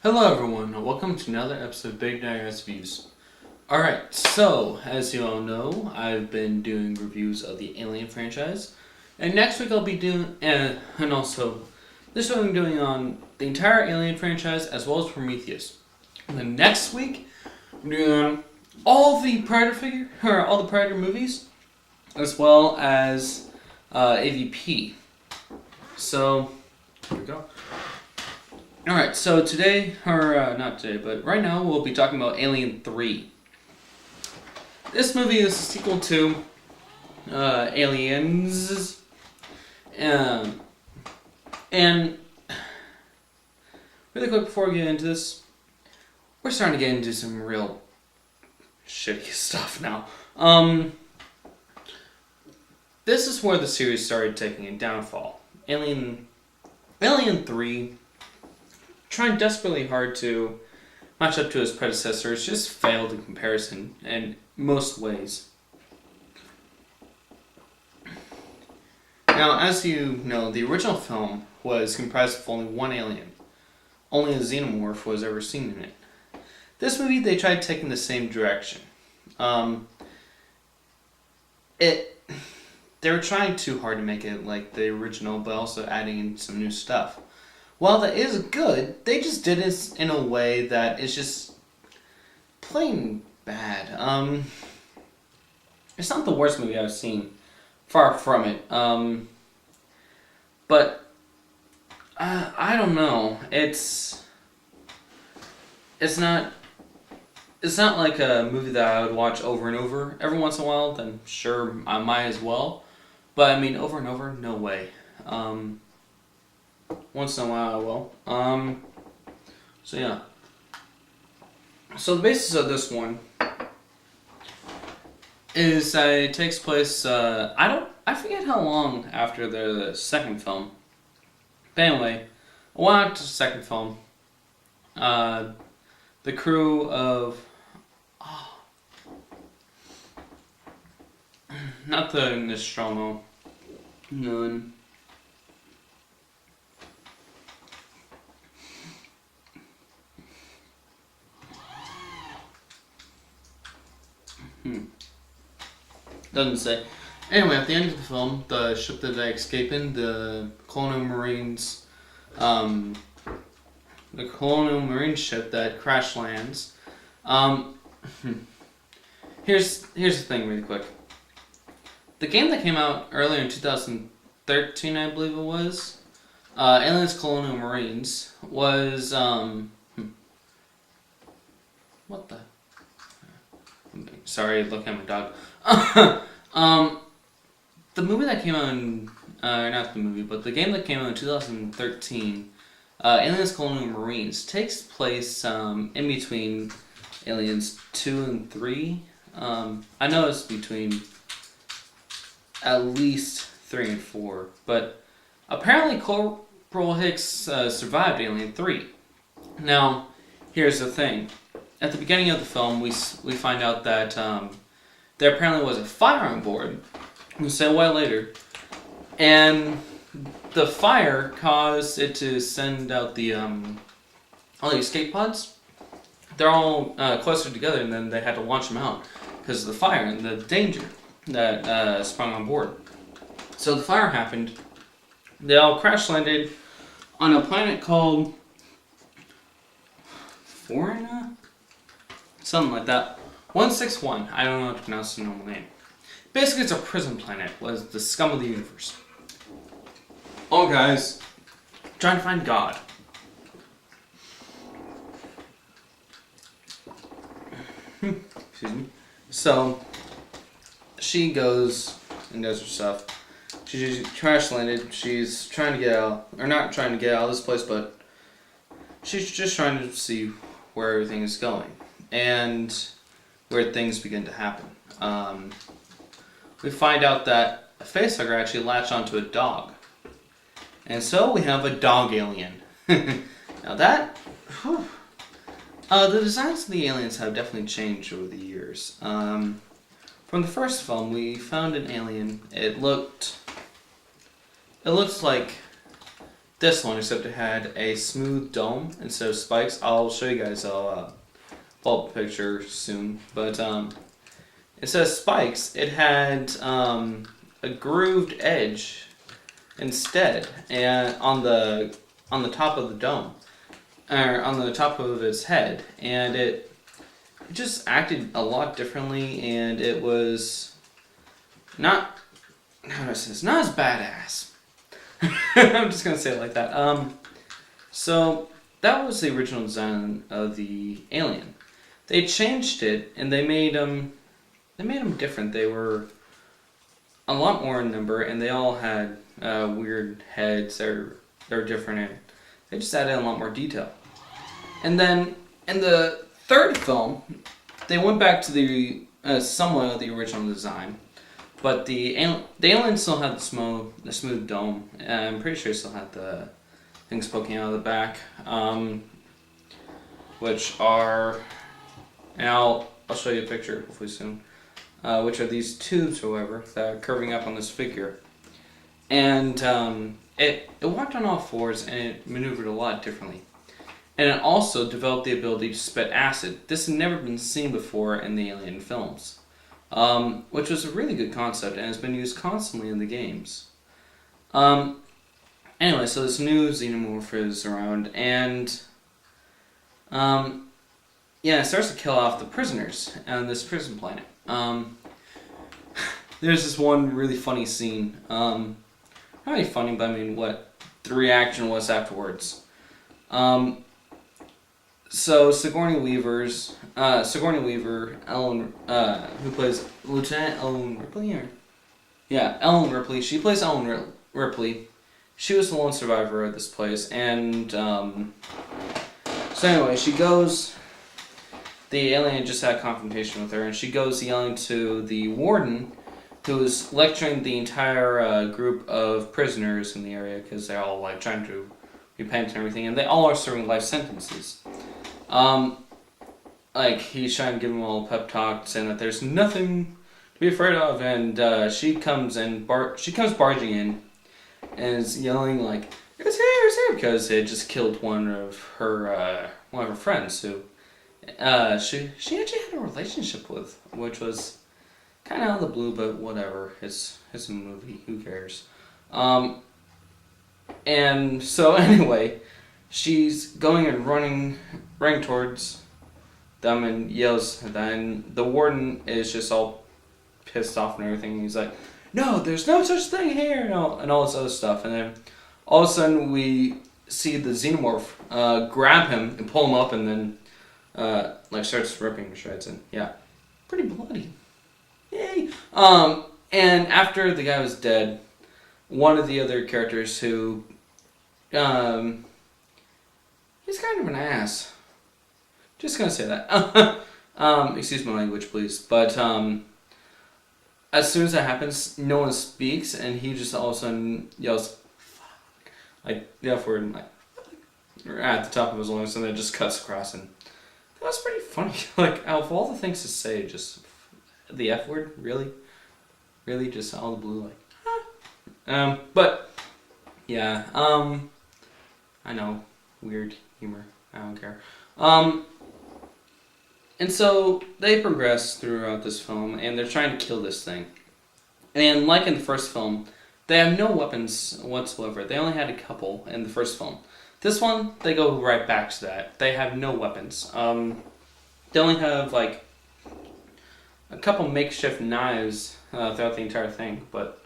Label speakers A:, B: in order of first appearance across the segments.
A: Hello everyone, and welcome to another episode of Big Digress Views. Alright, so, as you all know, I've been doing reviews of the Alien franchise, and next week I'll be doing, and also, this week I'm doing on the entire Alien franchise as well as Prometheus. And then next week, I'm doing on all the Predator movies, as well as AVP. So, here we go. Alright, so today, not today, but right now we'll be talking about Alien 3. This movie is a sequel to Aliens. And really quick before we get into this, we're starting to get into some real shitty stuff now. This is where the series started taking a downfall. Alien 3, trying desperately hard to match up to his predecessors, just failed in comparison in most ways. Now, as you know, the original film was comprised of only one alien. Only a xenomorph was ever seen in it. This movie, they tried taking the same direction. They were trying too hard to make it like the original, but also adding in some new stuff. While that is good, they just did it in a way that is just plain bad. It's not the worst movie I've seen, far from it. But I don't know. It's not like a movie that I would watch over and over. Every once in a while, then sure, I might as well. But I mean, over and over, no way. Once in a while I will. So yeah. So the basis of this one is that it takes place, I forget how long after the second film. But anyway, a while after the second film, the crew of, not the Nostromo, none. Doesn't say. Anyway, at the end of the film, the ship that they escape in, the Colonial Marines, the Colonial Marine ship that crash lands. Here's the thing, really quick. The game that came out earlier in 2013, I believe it was, Aliens Colonial Marines, was what the? Sorry, looking at my dog. The movie that came out in, not the movie, but the game that came out in 2013, Aliens Colonial Marines, takes place in between Aliens 2 and 3. I know it's between at least 3 and 4, but apparently Corporal Hicks survived Alien 3. Now, here's the thing. At the beginning of the film, we find out that there apparently was a fire on board. We'll say a while later. And the fire caused it to send out the all the escape pods. They're all clustered together, and then they had to launch them out because of the fire and the danger that sprung on board. So the fire happened. They all crash landed on a planet called Forina? Something like that. 161. I don't know how to pronounce the normal name. Basically, it's a prison planet. Was the scum of the universe. All guys trying to find God. Excuse me. So she goes and does her stuff. She crash landed. She's trying to get out, or not trying to get out of this place, but she's just trying to see where everything is going and where things begin to happen. We find out that a facehugger actually latched onto a dog. And so we have a dog alien. Now that... the designs of the aliens have definitely changed over the years. From the first film, we found an alien. It looked like this one, except it had a smooth dome instead of spikes. I'll show you guys a pull up picture soon, but instead of spikes, it had a grooved edge instead, and on the top of the dome, or on the top of its head, and it just acted a lot differently, and it was not, how do I say this, not as badass. I'm just gonna say it like that. So that was the original design of the alien. They changed it and they made them different. They were a lot more in number, and they all had weird heads. They're different, and they just added a lot more detail. And then in the third film, they went back to the somewhat of the original design. But the alien still had the smooth dome. I'm pretty sure it still had the things poking out of the back, which are, and I'll show you a picture hopefully soon, which are these tubes, however, that are curving up on this figure. And it walked on all fours, and it maneuvered a lot differently. And it also developed the ability to spit acid. This had never been seen before in the Alien films. Which was a really good concept and has been used constantly in the games. Anyway, so this new xenomorph is around, and it starts to kill off the prisoners on this prison planet. There's this one really funny scene. Not really funny, but I mean what the reaction was afterwards. So Sigourney Weaver, Ellen, who plays Lieutenant Ellen Ripley, Ellen Ripley. She plays Ellen Ripley. She was the lone survivor of this place, and so anyway, she goes. The alien just had a confrontation with her, and she goes yelling to the warden, who is lecturing the entire group of prisoners in the area because they're all like trying to repent and everything, and they all are serving life sentences. Like, he's trying to give them all a pep talk, saying that there's nothing to be afraid of, and she comes barging in, and is yelling like, "It's here!" because it just killed one of her friends who she actually had a relationship with, which was kind of out of the blue, but whatever. It's a movie. Who cares? And so anyway, she's going and running towards them and yells. And then the warden is just all pissed off and everything. He's like, "No, there's no such thing here," and all this other stuff. And then all of a sudden we see the xenomorph grab him and pull him up, and then starts ripping to shreds. And yeah, pretty bloody. Yay! And after the guy was dead, one of the other characters who he's kind of an ass. Just gonna say that. Excuse my language, please. But as soon as that happens, no one speaks, and he just all of a sudden yells, "Fuck!" Like the F word, like at the top of his lungs, and then it just cuts across, and that was pretty funny. Like, out of all the things to say, just the F word, really, just out of the blue, like. But yeah, I know, weird humor. I don't care. And so they progress throughout this film, and they're trying to kill this thing. And like in the first film, they have no weapons whatsoever. They only had a couple in the first film. This one, they go right back to that. They have no weapons. They only have like a couple makeshift knives throughout the entire thing, but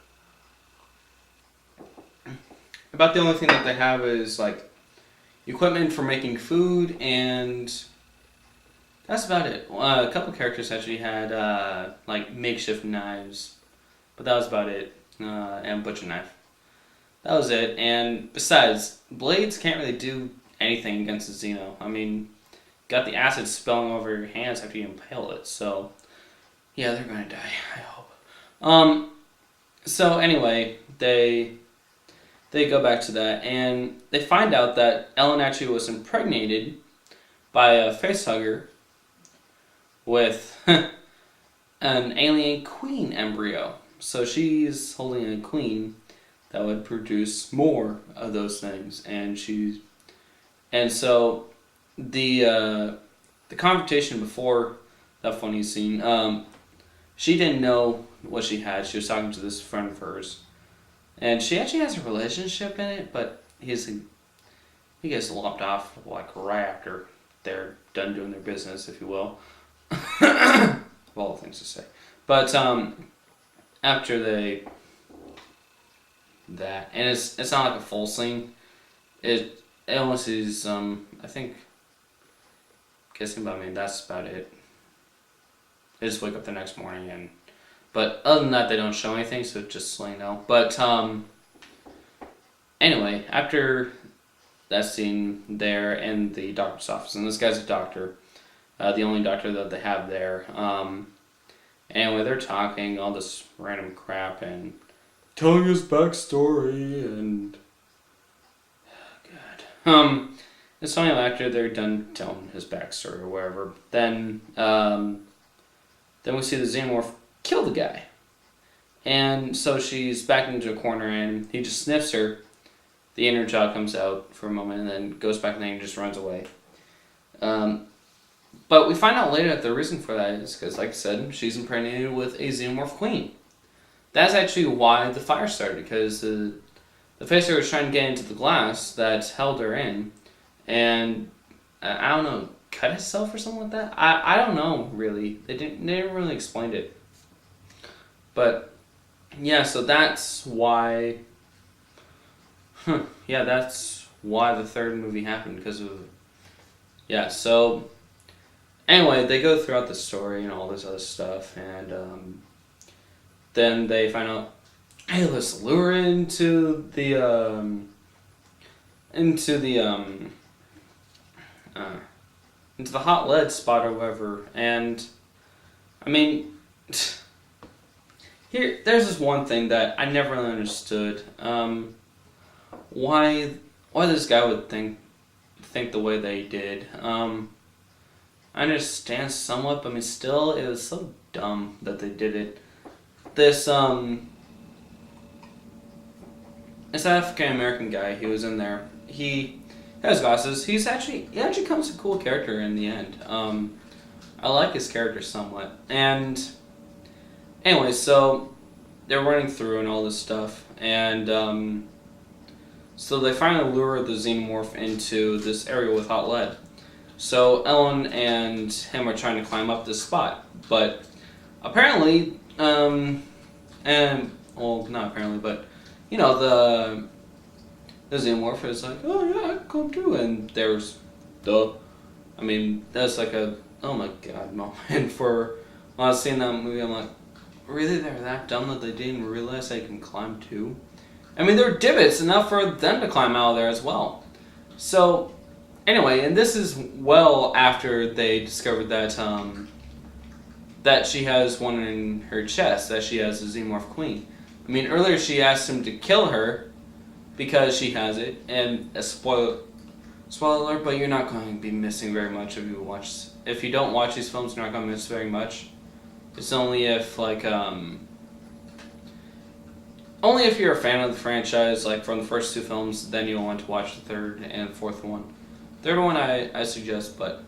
A: about the only thing that they have is like equipment for making food, and that's about it. A couple characters actually had like makeshift knives, but that was about it. And butcher knife. That was it. And besides, blades can't really do anything against the Xeno. I mean, got the acid spilling over your hands after you impale it. So yeah, they're gonna die, I hope. So anyway, they go back to that, and they find out that Ellen actually was impregnated by a facehugger with an alien queen embryo. So she's holding a queen that would produce more of those things. And so the confrontation before that funny scene, she didn't know what she had. She was talking to this friend of hers, and she actually has a relationship in it, but he gets lopped off like right after they're done doing their business, if you will. Of all the things to say, but after that, and it's not like a full scene. It almost is. I think kissing, but I mean that's about it. They just wake up the next morning but other than that, they don't show anything, so just so you know. But anyway, after that scene, they're in the doctor's office, and this guy's a doctor, the only doctor that they have there. Anyway, they're talking all this random crap and telling his backstory and God. And so anyway, after they're done telling his backstory or whatever, then we see the Xenomorph kill the guy. And so she's backed into a corner and he just sniffs her. The inner jaw comes out for a moment and then goes back in there and just runs away. But we find out later that the reason for that is because, like I said, she's impregnated with a Xenomorph queen. That's actually why the fire started, because the facer was trying to get into the glass that held her in, and I don't know, cut itself or something like that. I don't know really. They didn't really explain it. But yeah, so that's why. Yeah, that's why the third movie happened, because of. Yeah, so anyway, they go throughout the story and all this other stuff, and then they find out, hey, let's lure into the hot lead spot or whatever. And I mean, there's this one thing that I never really understood. Why this guy would think the way they did. I understand somewhat, but I mean, still, it was so dumb that they did it. This African American guy, he was in there. He has glasses. He actually becomes a cool character in the end. I like his character somewhat. And anyway, so they're running through and all this stuff, and so they finally lure the Xenomorph into this area with hot lead. So Ellen and him are trying to climb up this spot, but apparently, not apparently, but you know, the Xenomorph is like, oh yeah, I can come too, and there's that's like a oh my god moment for when I was seeing that movie. I'm like, really, they're that dumb that they didn't realize they can climb too? I mean, there are divots enough for them to climb out of there as well. So anyway, and this is well after they discovered that she has one in her chest, that she has a Xenomorph queen. I mean, earlier she asked him to kill her because she has it, and a spoiler alert, but you're not going to be missing very much if you don't watch these films, you're not going to miss very much. It's only if only if you're a fan of the franchise, like from the first two films, then you'll want to watch the third and fourth one. Third one I suggest, but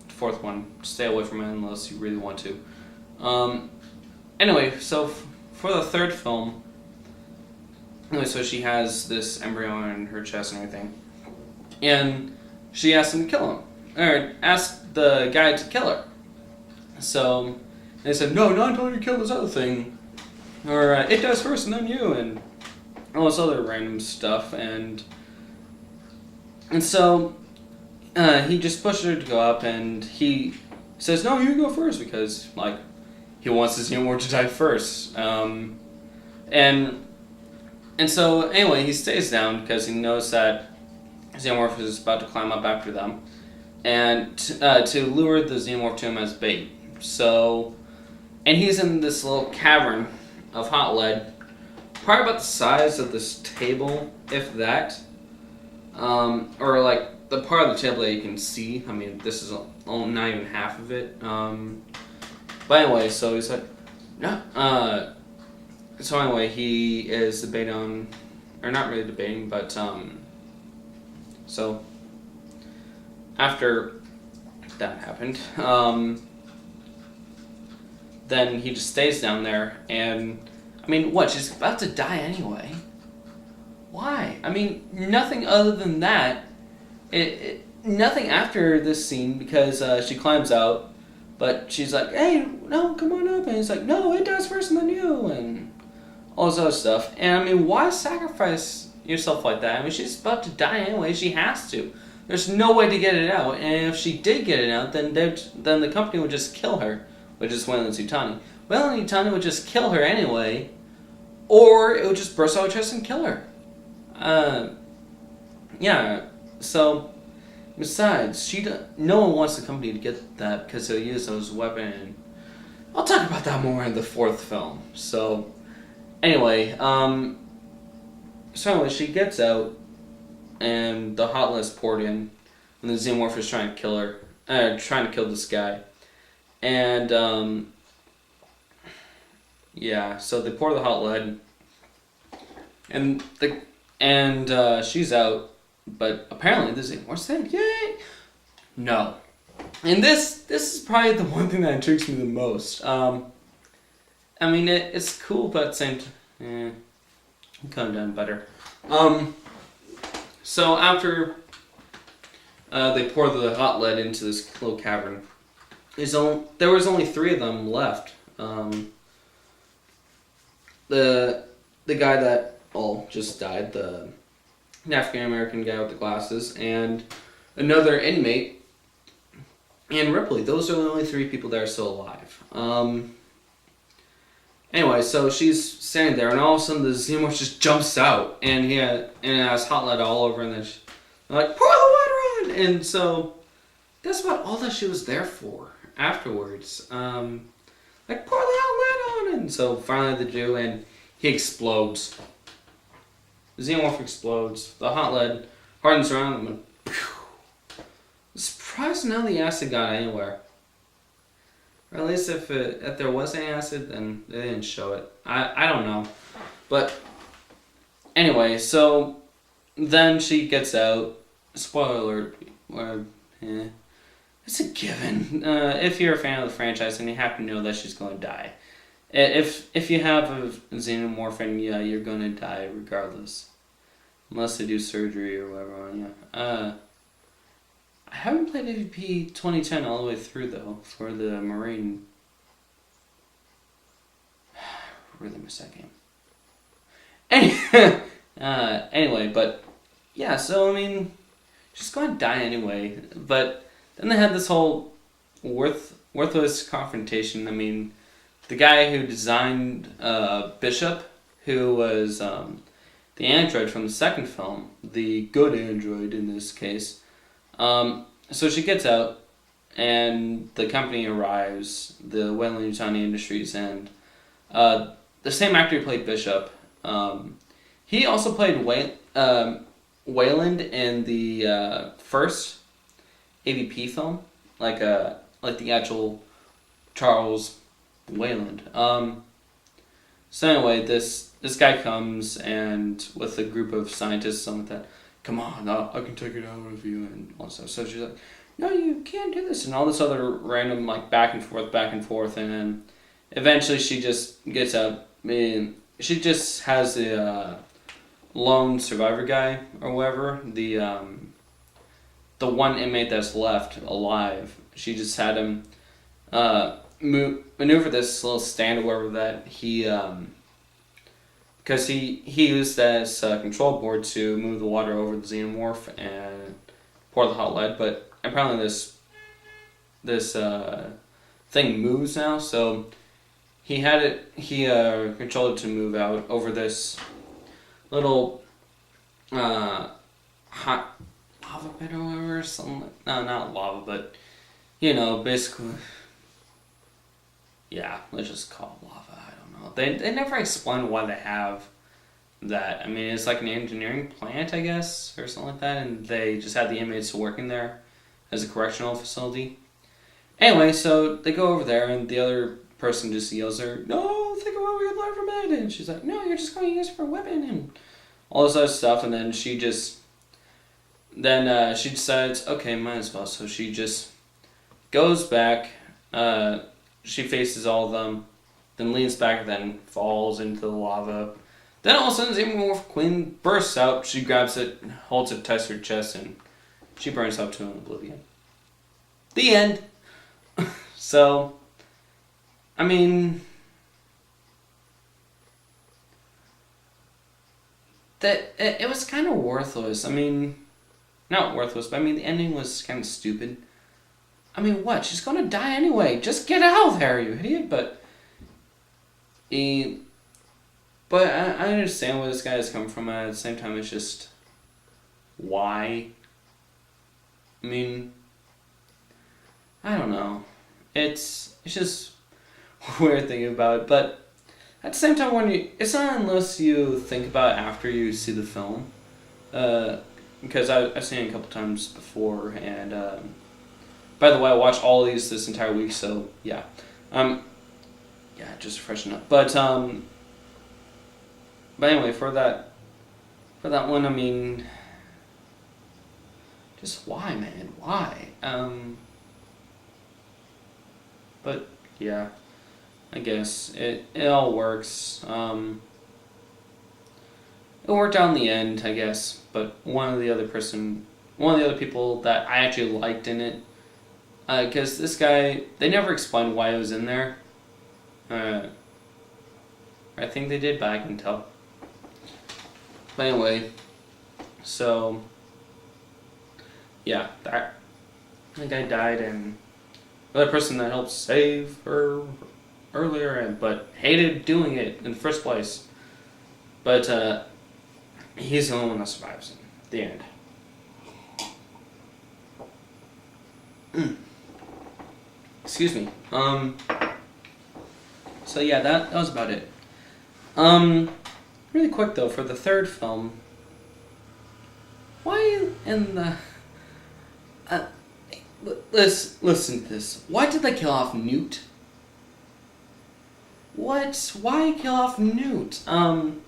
A: the fourth one, stay away from it unless you really want to. Anyway, so for the third film, so she has this embryo in her chest and everything, and she asked him to kill him, or asked the guy to kill her. So they said, no, not until you kill this other thing, or it does first and then you, and all this other random stuff, and so he just pushed her to go up, and he says, no, you go first, because like he wants his Xenomorph to die first, and so anyway, he stays down because he knows that Xenomorph is about to climb up after them, and to lure the Xenomorph to him as bait. So, and he's in this little cavern of hot lead, probably about the size of this table, if that, or like the part of the table that you can see. I mean, this is not even half of it. But anyway, so he's like, no. So anyway, he is the bait on or not really debating, but so after that happened, then he just stays down there, and I mean, what? She's about to die anyway. Why? I mean, nothing other than that. Nothing after this scene, because she climbs out, but she's like, "Hey, no, come on up," and he's like, "No, it does first and then you," and all this other stuff. And I mean, why sacrifice yourself like that? I mean, she's about to die anyway. She has to. There's no way to get it out, and if she did get it out, then the company would just kill her, which is Weyland-Yutani. Weyland-Yutani would just kill her anyway, or it would just burst out her chest and kill her. Yeah. So, besides, no one wants the company to get that because they'll use those weapons. I'll talk about that more in the fourth film. So, anyway, she gets out, and the hot lead is poured in, and the xenomorph is trying to kill her, trying to kill this guy, and so they pour the hot lead, and she's out, but apparently the xenomorph's saying, "Yay!" No, and this is probably the one thing that intrigues me the most. I mean, it's cool, but at the same time, could have done better. So after they pour the hot lead into this little cavern, there was only 3 of them left. The guy that just died, the African American guy with the glasses, and another inmate, and Ripley. Those are the only 3 people that are still alive. Anyway, so she's standing there, and all of a sudden the xenomorph just jumps out, and it has hot lead all over, and then they're like, "Pour the water on!" And so that's about all that she was there for afterwards. Like, pour the hot lead on! And so finally they do, and he explodes. The xenomorph explodes. The hot lead hardens around him, and surprised none of the acid got anywhere. Or at least if there was any acid, then they didn't show it. I don't know. But anyway, so then she gets out. Spoiler alert. It's a given. If you're a fan of the franchise, then you have to know that she's going to die. If you have a xenomorph, you're going to die regardless. Unless they do surgery or whatever on you. I haven't played AVP 2010 all the way through, though, for the Marine. Really miss that game. Anyway, but yeah, so I mean, she's going to die anyway. But then they had this whole worthless confrontation. I mean, the guy who designed Bishop, who was the android from the second film, the good android in this case. So she gets out, and the company arrives, the Weyland-Yutani Industries, and the same actor who played Bishop, he also played Weyland in the first AVP film, like the actual Charles Weyland. So anyway, this guy comes, and with a group of scientists, something like that. "Come on, I can take it out of you," and all stuff. So she's like, "No, you can't do this," and all this other random back and forth, and then eventually she just gets out. I mean, she just has the lone survivor guy or whatever, the one inmate that's left alive. She just had him maneuver this little stand or whatever that he. Because he used that as a control board to move the water over the xenomorph and pour the hot lead, but apparently this thing moves now, so he controlled it to move out over this little hot lava pit or whatever, no, not lava, but basically, yeah, let's just call it lava. They never explain why they have that. I mean, it's like an engineering plant, I guess, or something like that, and they just had the inmates working there as a correctional facility. Anyway, so they go over there, and the other person just yells at her, "No, think about what you learned from it," and she's like, "No, you're just going to use it for a weapon," and all this other stuff, and then she decides, okay, might as well. So she just goes back. She faces all of them, then leans back, and then falls into the lava. Then all of a sudden, Xenomorph Queen bursts out. She grabs it, holds it tight to her chest, and she burns up to an oblivion. The end. So, I mean, it was kind of worthless. I mean, not worthless, but I mean the ending was kind of stupid. I mean, what? She's gonna die anyway. Just get out of there, you idiot. But I understand where this guy is coming from. At the same time, it's just why. I mean, I don't know. It's just a weird thing about it, but at the same time, it's not unless you think about it after you see the film, because I've seen it a couple times before, and by the way, I watched all of these this entire week, so yeah, just freshen up. But anyway, for that one, I mean, just why, man, why? But yeah, I guess it all works. It worked out in the end, I guess. But one of the other people that I actually liked in it, because this guy, they never explained why he was in there. I think they did, but I can tell. But anyway, so yeah, that guy died, and the other person that helped save her earlier, but hated doing it in the first place. But he's the only one that survives in the end. Excuse me. So yeah, that was about it. Really quick though, for the third film, why in the let's listen to this. Why did they kill off Newt? What? Why kill off Newt? And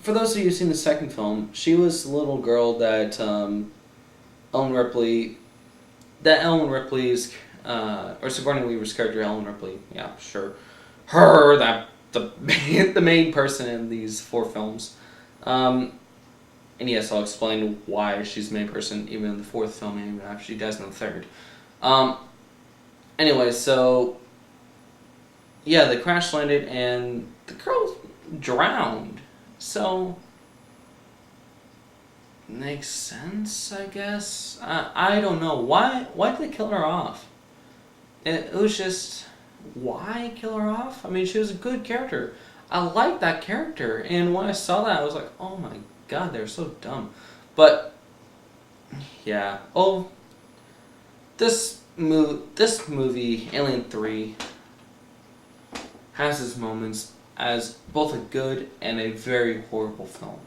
A: for those of you who've seen the second film, she was the little girl that Ellen Ripley's, or Sigourney Weaver's character, Ellen Ripley, yeah, sure, the main person in these 4 films. And yes, I'll explain why she's the main person even in the 4th film, and even after she dies in the 3rd. Anyway, so yeah, they crash landed and the girl drowned. So makes sense, I guess. I don't know why did they kill her off. It was just, why kill her off? I mean, she was a good character. I liked that character, and when I saw that, I was like, oh my god, they're so dumb. But yeah. Oh, this movie, Alien 3, has its moments as both a good and a very horrible film.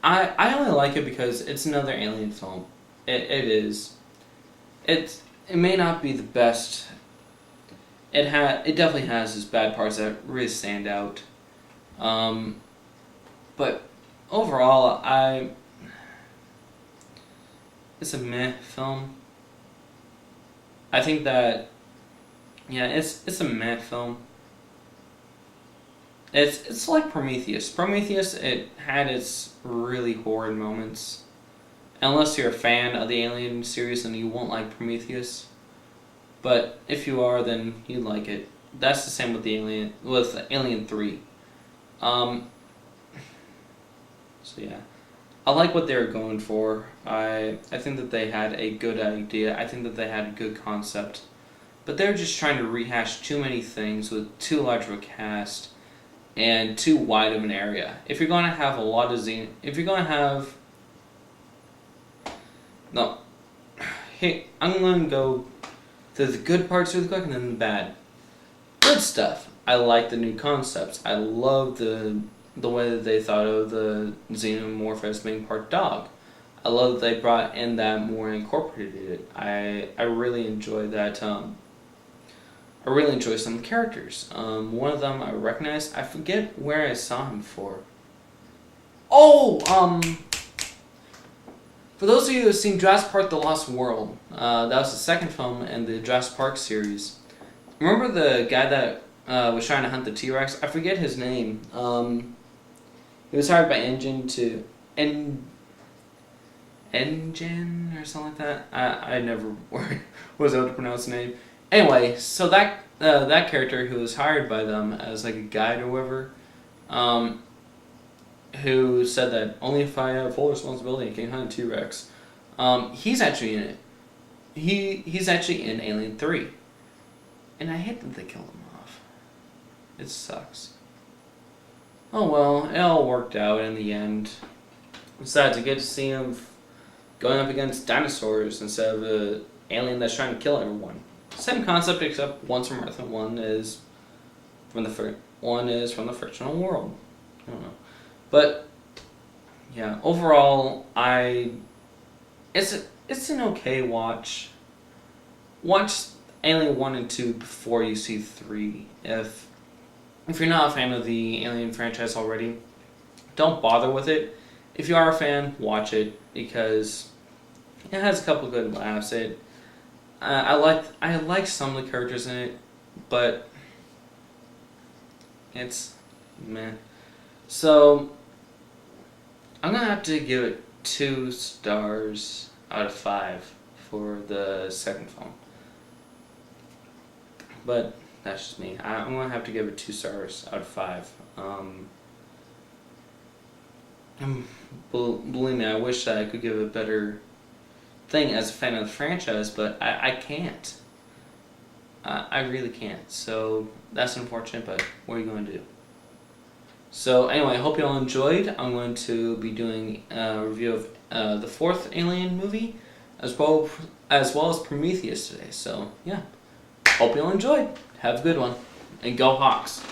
A: I only like it because it's another Alien film. It is. It may not be the best. It definitely has its bad parts that really stand out. But overall, it's a meh film. I think that, yeah, it's a meh film. It's like Prometheus. Prometheus, it had its really horrid moments. Unless you're a fan of the Alien series, then you won't like Prometheus. But if you are, then you like it. That's the same with Alien 3. So yeah, I like what they were going for. I think that they had a good idea. I think that they had a good concept, but they're just trying to rehash too many things with too large of a cast and too wide of an area. If you're going to have a lot of no, hey, I'm going to go to the good parts really quick and then the bad. Good stuff. I like the new concepts. I love the way that they thought of the xenomorph as being part dog. I love that they brought in that more and incorporated it. I really enjoy that. I really enjoy some characters. One of them I recognize. I forget where I saw him for. Oh, for those of you who have seen Jurassic Park: The Lost World, that was the second film in the Jurassic Park series. Remember the guy that was trying to hunt the T-Rex? I forget his name. He was hired by Engine or something like that. I never was able to pronounce the name. Anyway, so that character who was hired by them as like a guide or whatever, who said that only if I have full responsibility I can hunt a T-Rex. He's actually in it. He's actually in Alien 3. And I hate that they killed him off. It sucks. Oh well, it all worked out in the end. Besides, I get to see him going up against dinosaurs instead of an alien that's trying to kill everyone. Same concept, except one's from Earth and one is from the fictional world. I don't know, but yeah, overall, it's an okay watch. Watch Alien 1 and 2 before you see 3. If you're not a fan of the Alien franchise already, don't bother with it. If you are a fan, watch it because it has a couple good laughs. I like some of the characters in it, but it's meh. So I'm gonna have to give it 2 stars out of 5 for the second film. But that's just me. I'm gonna have to give it 2 stars out of 5. Believe me, I wish that I could give a better thing as a fan of the franchise, but I can't. I really can't. So that's unfortunate, but what are you going to do? So anyway, I hope you all enjoyed. I'm going to be doing a review of the 4th Alien movie, as well as Prometheus today. So yeah, hope you all enjoyed. Have a good one, and go Hawks!